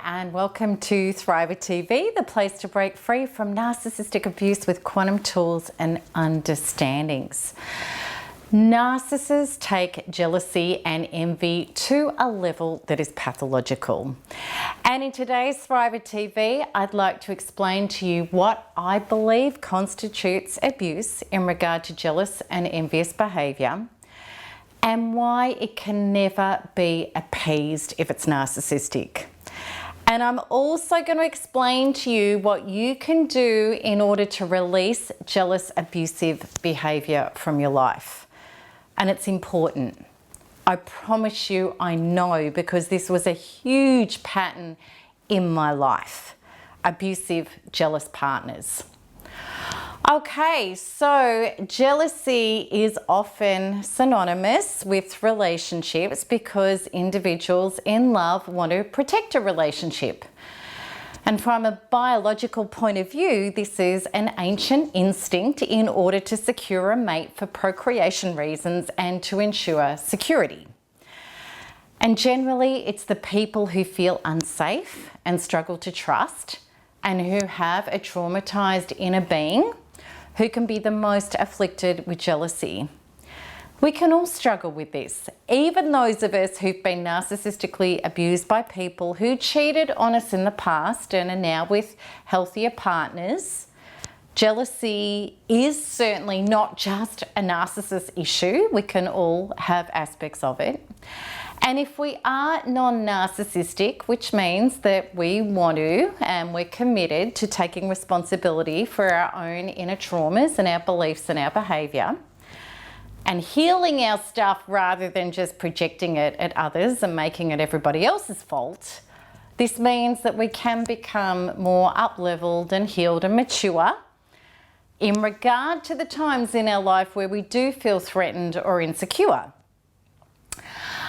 and welcome to Thriver TV, the place to break free from narcissistic abuse with quantum tools and understandings. Narcissists take jealousy and envy to a level that is pathological. And in today's Thriver TV, I'd like to explain to you what I believe constitutes abuse in regard to jealous and envious behaviour, and why it can never be appeased if it's narcissistic. And I'm also going to explain to you what you can do in order to release jealous, abusive behaviour from your life. And it's important. I promise you, I know, because this was a huge pattern in my life. Abusive, jealous partners. Okay, so jealousy is often synonymous with relationships because individuals in love want to protect a relationship. And from a biological point of view, this is an ancient instinct in order to secure a mate for procreation reasons and to ensure security. And generally, it's the people who feel unsafe and struggle to trust and who have a traumatized inner being who can be the most afflicted with jealousy. We can all struggle with this, even those of us who've been narcissistically abused by people who cheated on us in the past and are now with healthier partners. Jealousy is certainly not just a narcissist issue. We can all have aspects of it. And if we are non-narcissistic, which means that we want to and we're committed to taking responsibility for our own inner traumas and our beliefs and our behaviour and healing our stuff rather than just projecting it at others and making it everybody else's fault, this means that we can become more up-leveled and healed and mature in regard to the times in our life where we do feel threatened or insecure.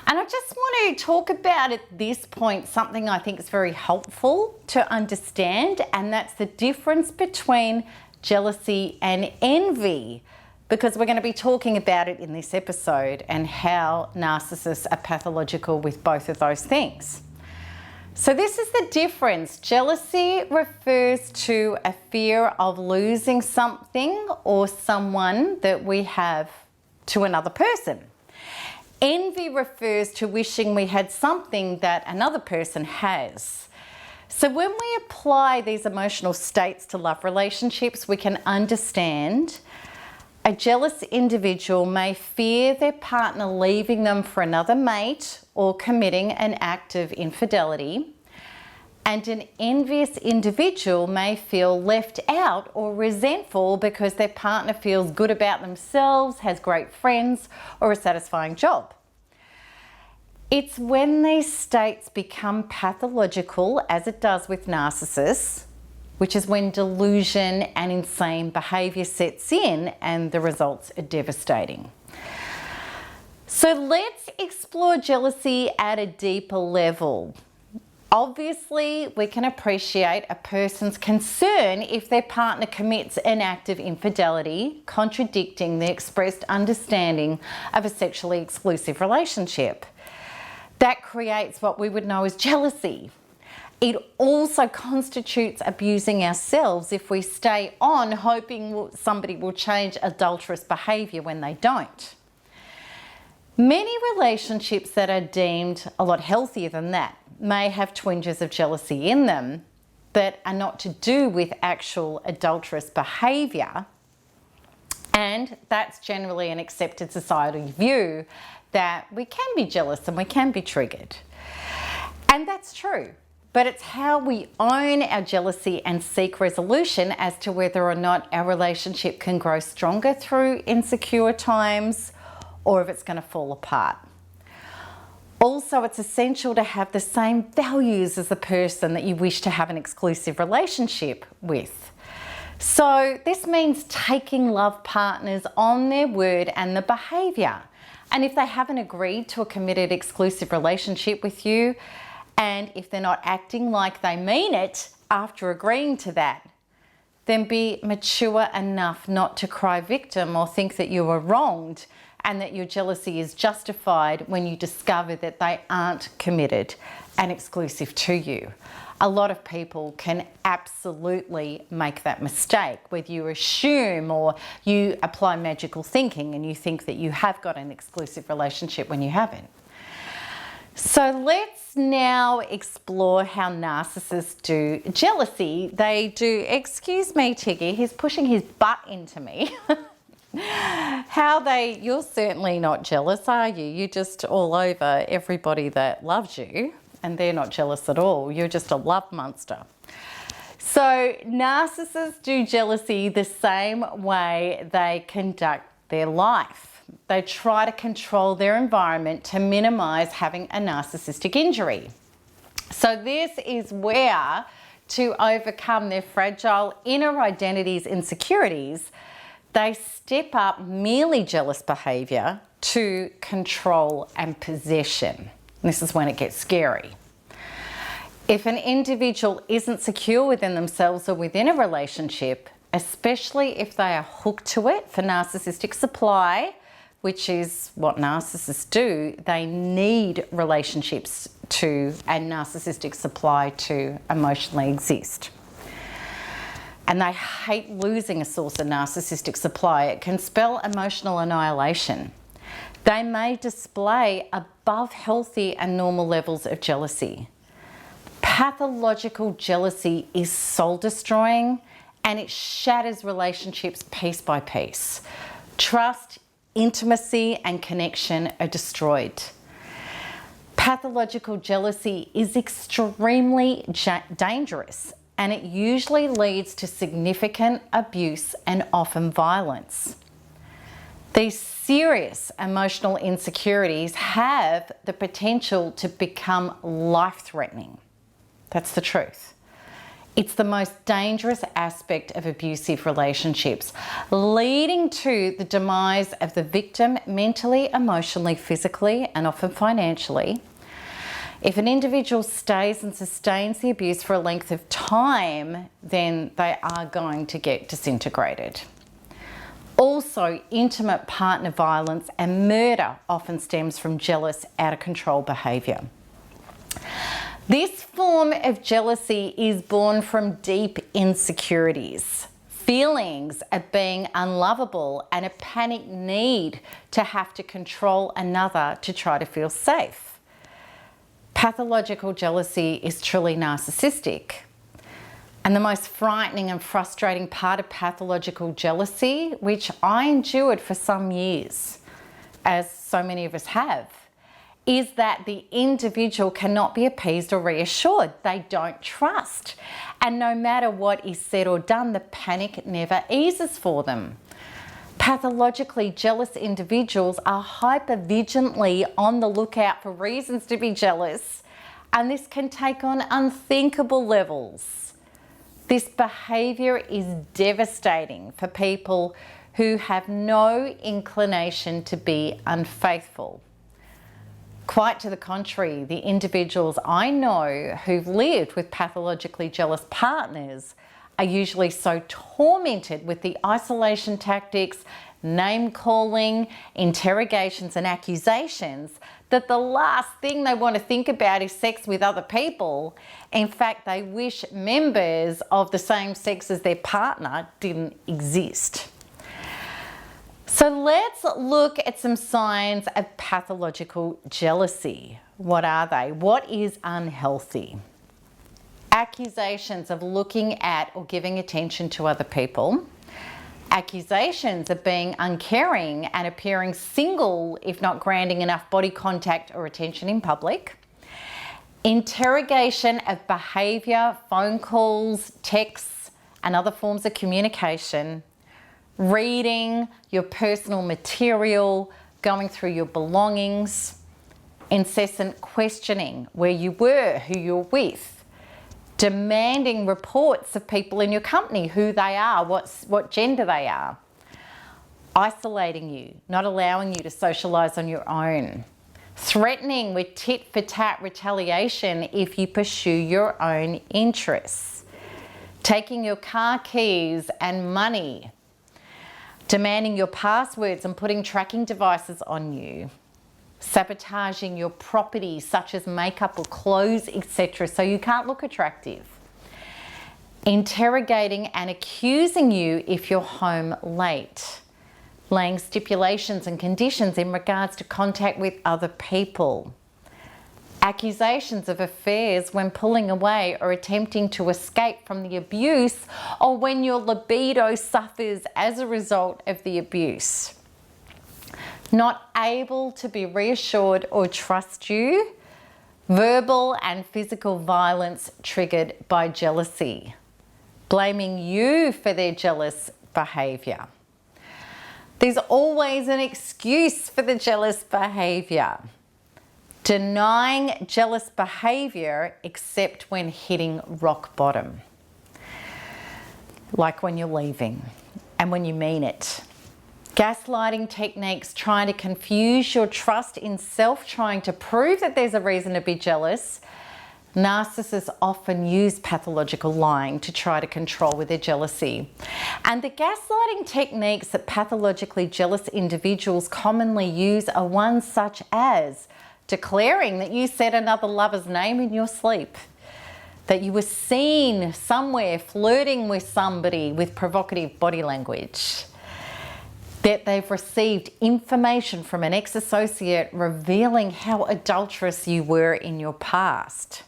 And I just want to talk about at this point something I think is very helpful to understand, and that's the difference between jealousy and envy, because we're going to be talking about it in this episode and how narcissists are pathological with both of those things. So this is the difference. Jealousy refers to a fear of losing something or someone that we have to another person. Envy refers to wishing we had something that another person has. So when we apply these emotional states to love relationships, we can understand a jealous individual may fear their partner leaving them for another mate or committing an act of infidelity, and an envious individual may feel left out or resentful because their partner feels good about themselves, has great friends, or a satisfying job. It's when these states become pathological, as it does with narcissists, which is when delusion and insane behaviour sets in and the results are devastating. So let's explore jealousy at a deeper level. Obviously, we can appreciate a person's concern if their partner commits an act of infidelity, contradicting the expressed understanding of a sexually exclusive relationship. That creates what we would know as jealousy. It also constitutes abusing ourselves if we stay on hoping somebody will change adulterous behaviour when they don't. Many relationships that are deemed a lot healthier than that may have twinges of jealousy in them that are not to do with actual adulterous behaviour, and that's generally an accepted societal view that we can be jealous and we can be triggered. And that's true, but it's how we own our jealousy and seek resolution as to whether or not our relationship can grow stronger through insecure times or if it's going to fall apart. Also, it's essential to have the same values as the person that you wish to have an exclusive relationship with. So this means taking love partners on their word and the behaviour. And if they haven't agreed to a committed exclusive relationship with you, and if they're not acting like they mean it after agreeing to that, then be mature enough not to cry victim or think that you were wronged and that your jealousy is justified when you discover that they aren't committed and exclusive to you. A lot of people can absolutely make that mistake, whether you assume or you apply magical thinking and you think that you have got an exclusive relationship when you haven't. So let's now explore how narcissists do jealousy. They do, excuse me, Tiggy, he's pushing his butt into me. You're certainly not jealous, are you? You're just all over everybody that loves you, and they're not jealous at all. You're just a love monster. So narcissists do jealousy the same way they conduct their life. They try to control their environment to minimize having a narcissistic injury. So this is where, to overcome their fragile inner identities' insecurities, they step up merely jealous behavior to control and possession. This is when it gets scary. If an individual isn't secure within themselves or within a relationship, especially if they are hooked to it for narcissistic supply, which is what narcissists do, they need relationships and narcissistic supply to emotionally exist. And they hate losing a source of narcissistic supply. It can spell emotional annihilation. They may display above healthy and normal levels of jealousy. Pathological jealousy is soul-destroying and it shatters relationships piece by piece. Trust, intimacy, and connection are destroyed. Pathological jealousy is extremely dangerous, and it usually leads to significant abuse and often violence. These serious emotional insecurities have the potential to become life-threatening. That's the truth. It's the most dangerous aspect of abusive relationships, leading to the demise of the victim mentally, emotionally, physically, and often financially. If an individual stays and sustains the abuse for a length of time, then they are going to get disintegrated. Also, intimate partner violence and murder often stems from jealous, out of control behaviour. This form of jealousy is born from deep insecurities, feelings of being unlovable, and a panic need to have to control another to try to feel safe. Pathological jealousy is truly narcissistic. And the most frightening and frustrating part of pathological jealousy, which I endured for some years, as so many of us have, is that the individual cannot be appeased or reassured. They don't trust. And no matter what is said or done, the panic never eases for them. Pathologically jealous individuals are hypervigilantly on the lookout for reasons to be jealous, and this can take on unthinkable levels. This behaviour is devastating for people who have no inclination to be unfaithful. Quite to the contrary, the individuals I know who've lived with pathologically jealous partners are usually so tormented with the isolation tactics, name-calling, interrogations and accusations that the last thing they want to think about is sex with other people. In fact, they wish members of the same sex as their partner didn't exist. So let's look at some signs of pathological jealousy. What are they? What is unhealthy? Accusations of looking at or giving attention to other people. Accusations of being uncaring and appearing single if not granting enough body contact or attention in public. Interrogation of behaviour, phone calls, texts, and other forms of communication. Reading your personal material, going through your belongings, incessant questioning where you were, who you're with, demanding reports of people in your company, who they are, what gender they are, isolating you, not allowing you to socialise on your own, threatening with tit-for-tat retaliation if you pursue your own interests, taking your car keys and money, demanding your passwords and putting tracking devices on you, sabotaging your property such as makeup or clothes, etc., so you can't look attractive, interrogating and accusing you if you're home late, laying stipulations and conditions in regards to contact with other people, accusations of affairs when pulling away or attempting to escape from the abuse, or when your libido suffers as a result of the abuse, not able to be reassured or trust you, verbal and physical violence triggered by jealousy, blaming you for their jealous behaviour. There's always an excuse for the jealous behaviour. Denying jealous behaviour except when hitting rock bottom. Like when you're leaving and when you mean it. Gaslighting techniques trying to confuse your trust in self, trying to prove that there's a reason to be jealous. Narcissists often use pathological lying to try to control with their jealousy. And the gaslighting techniques that pathologically jealous individuals commonly use are ones such as declaring that you said another lover's name in your sleep, that you were seen somewhere flirting with somebody with provocative body language, that they've received information from an ex-associate revealing how adulterous you were in your past.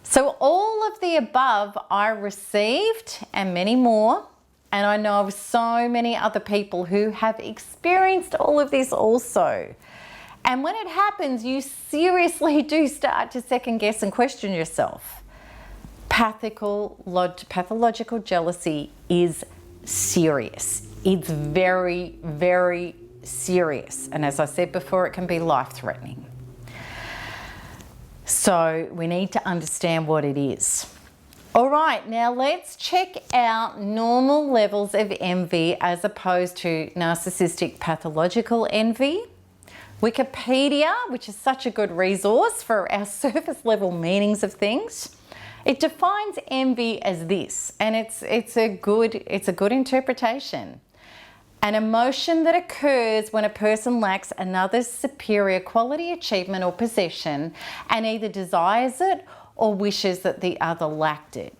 So all of the above I received and many more, and I know of so many other people who have experienced all of this also. And when it happens, you seriously do start to second guess and question yourself. Pathological jealousy is serious. It's very, very serious. And as I said before, it can be life-threatening. So we need to understand what it is. All right, now let's check out normal levels of envy as opposed to narcissistic pathological envy. Wikipedia, which is such a good resource for our surface level meanings of things, it defines envy as this, and it's a good interpretation. An emotion that occurs when a person lacks another's superior quality, achievement or possession and either desires it or wishes that the other lacked it.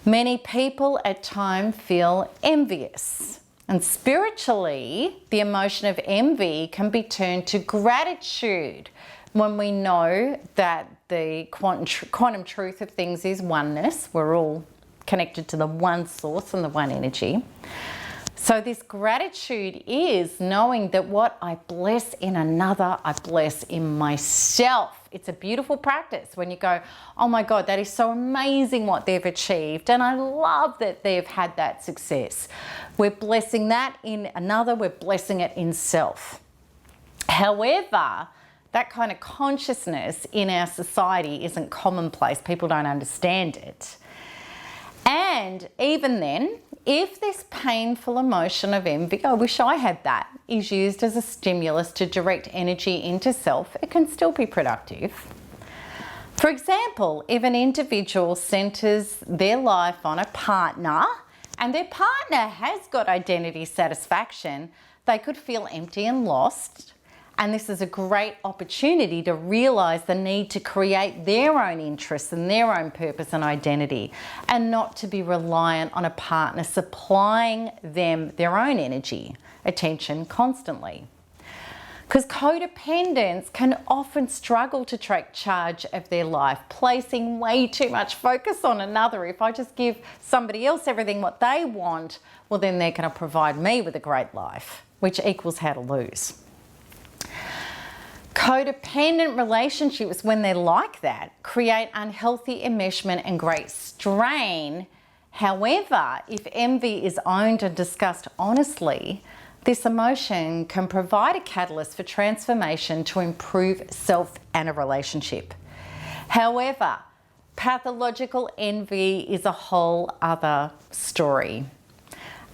Many people at times feel envious. And spiritually, the emotion of envy can be turned to gratitude when we know that the quantum truth of things is oneness. We're all connected to the one source and the one energy. So this gratitude is knowing that what I bless in another, I bless in myself. It's a beautiful practice when you go, oh my God, that is so amazing what they've achieved. And I love that they've had that success. We're blessing that in another, we're blessing it in self. However, that kind of consciousness in our society isn't commonplace. People don't understand it. And even then, if this painful emotion of envy, I wish I had that, is used as a stimulus to direct energy into self, it can still be productive. For example, if an individual centers their life on a partner and their partner has got identity satisfaction, they could feel empty and lost. And this is a great opportunity to realize the need to create their own interests and their own purpose and identity, and not to be reliant on a partner supplying them their own energy, attention constantly. Because codependents can often struggle to take charge of their life, placing way too much focus on another. If I just give somebody else everything what they want, well then they're going to provide me with a great life, which equals how to lose. Codependent relationships, when they're like that, create unhealthy enmeshment and great strain. However, if envy is owned and discussed honestly, this emotion can provide a catalyst for transformation to improve self and a relationship. However, pathological envy is a whole other story.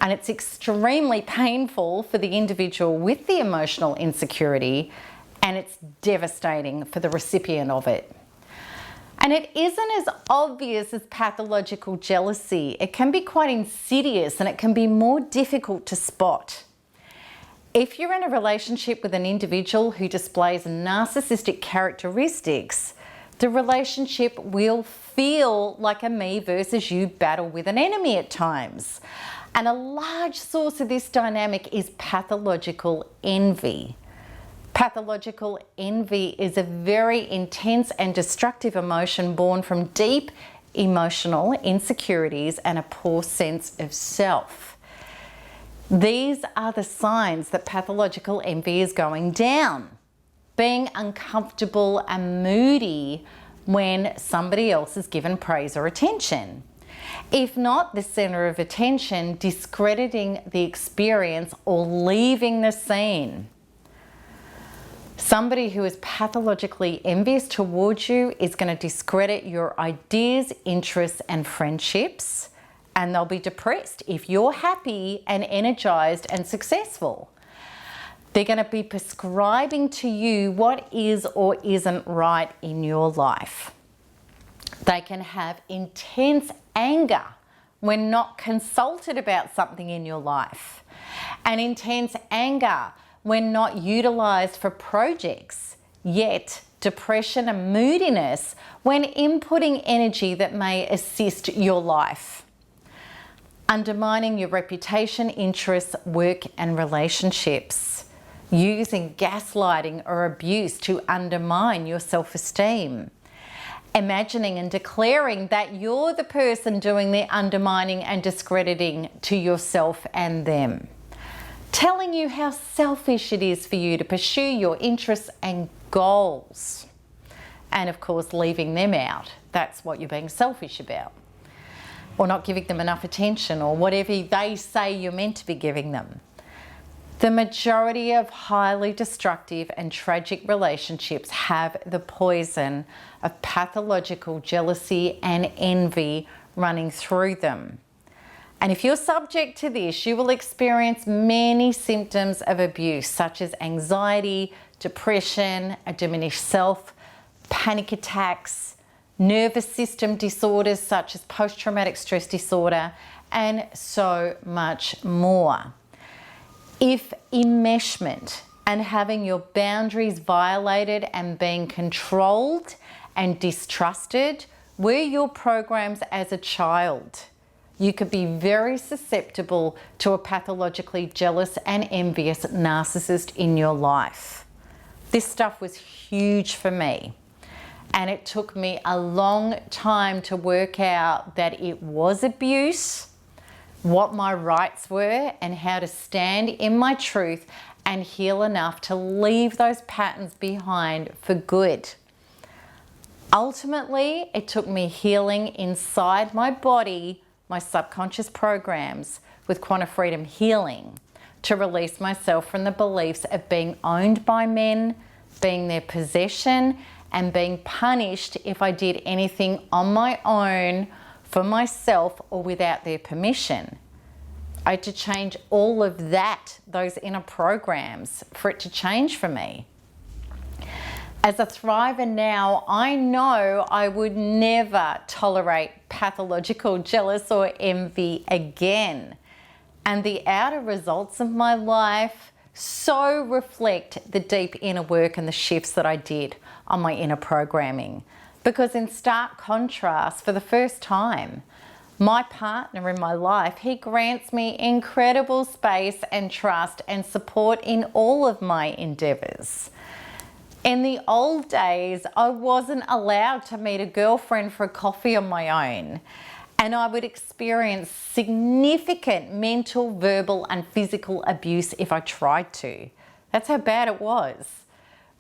And it's extremely painful for the individual with the emotional insecurity, and it's devastating for the recipient of it. And it isn't as obvious as pathological jealousy. It can be quite insidious and it can be more difficult to spot. If you're in a relationship with an individual who displays narcissistic characteristics, the relationship will feel like a me versus you battle with an enemy at times. And a large source of this dynamic is pathological envy. Pathological envy is a very intense and destructive emotion born from deep emotional insecurities and a poor sense of self. These are the signs that pathological envy is going down. Being uncomfortable and moody when somebody else is given praise or attention. If not the center of attention, discrediting the experience or leaving the scene. Somebody who is pathologically envious towards you is going to discredit your ideas, interests, and friendships, and they'll be depressed if you're happy and energized and successful. They're going to be prescribing to you what is or isn't right in your life. They can have intense anger when not consulted about something in your life, and intense anger when not utilized for projects, yet depression and moodiness when inputting energy that may assist your life. Undermining your reputation, interests, work and relationships. Using gaslighting or abuse to undermine your self-esteem. Imagining and declaring that you're the person doing the undermining and discrediting to yourself and them. Telling you how selfish it is for you to pursue your interests and goals. And of course, leaving them out. That's what you're being selfish about. Or not giving them enough attention, or whatever they say you're meant to be giving them. The majority of highly destructive and tragic relationships have the poison of pathological jealousy and envy running through them. And if you're subject to this, you will experience many symptoms of abuse, such as anxiety, depression, a diminished self, panic attacks, nervous system disorders such as post-traumatic stress disorder, and so much more. If enmeshment and having your boundaries violated and being controlled and distrusted were your programs as a child, you could be very susceptible to a pathologically jealous and envious narcissist in your life. This stuff was huge for me. And it took me a long time to work out that it was abuse, what my rights were, and how to stand in my truth and heal enough to leave those patterns behind for good. Ultimately, it took me healing inside my body, my subconscious programs with Quantum Freedom Healing, to release myself from the beliefs of being owned by men, being their possession, and being punished if I did anything on my own, for myself, or without their permission. I had to change all of that, those inner programs, for it to change for me. As a thriver now, I know I would never tolerate pathological jealous or envy again. And the outer results of my life so reflect the deep inner work and the shifts that I did on my inner programming. Because in stark contrast, for the first time, my partner in my life, he grants me incredible space and trust and support in all of my endeavors. In the old days, I wasn't allowed to meet a girlfriend for a coffee on my own. And I would experience significant mental, verbal, and physical abuse if I tried to. That's how bad it was.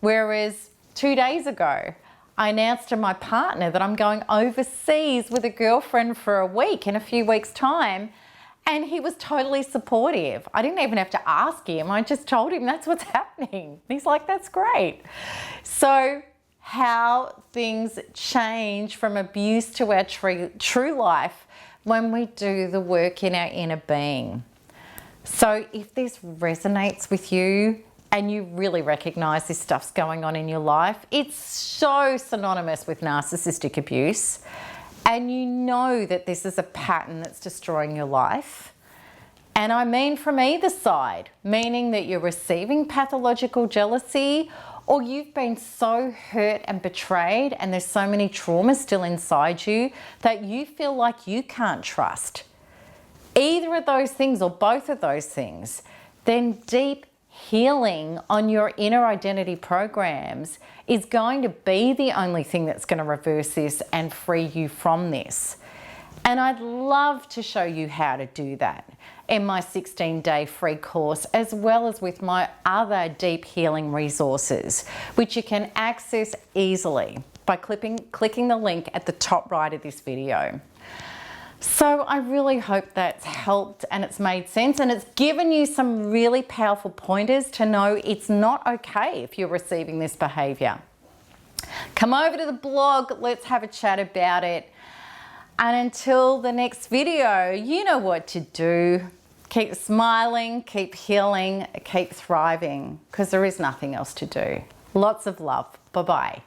Whereas 2 days ago, I announced to my partner that I'm going overseas with a girlfriend for a week in a few weeks' time, and he was totally supportive. I didn't even have to ask him. I just told him that's what's happening. He's like, that's great. So how things change from abuse to our true life when we do the work in our inner being. So if this resonates with you, and you really recognize this stuff's going on in your life, it's so synonymous with narcissistic abuse, and you know that this is a pattern that's destroying your life. And I mean from either side, meaning that you're receiving pathological jealousy, or you've been so hurt and betrayed and there's so many traumas still inside you that you feel like you can't trust either of those things or both of those things, then deep healing on your inner identity programs is going to be the only thing that's going to reverse this and free you from this. And I'd love to show you how to do that in my 16-day free course, as well as with my other deep healing resources, which you can access easily by clicking the link at the top right of this video. So I really hope that's helped and it's made sense, and it's given you some really powerful pointers to know it's not okay if you're receiving this behavior. Come over to the blog, let's have a chat about it. And until the next video, you know what to do. Keep smiling, keep healing, keep thriving, because there is nothing else to do. Lots of love. Bye-bye.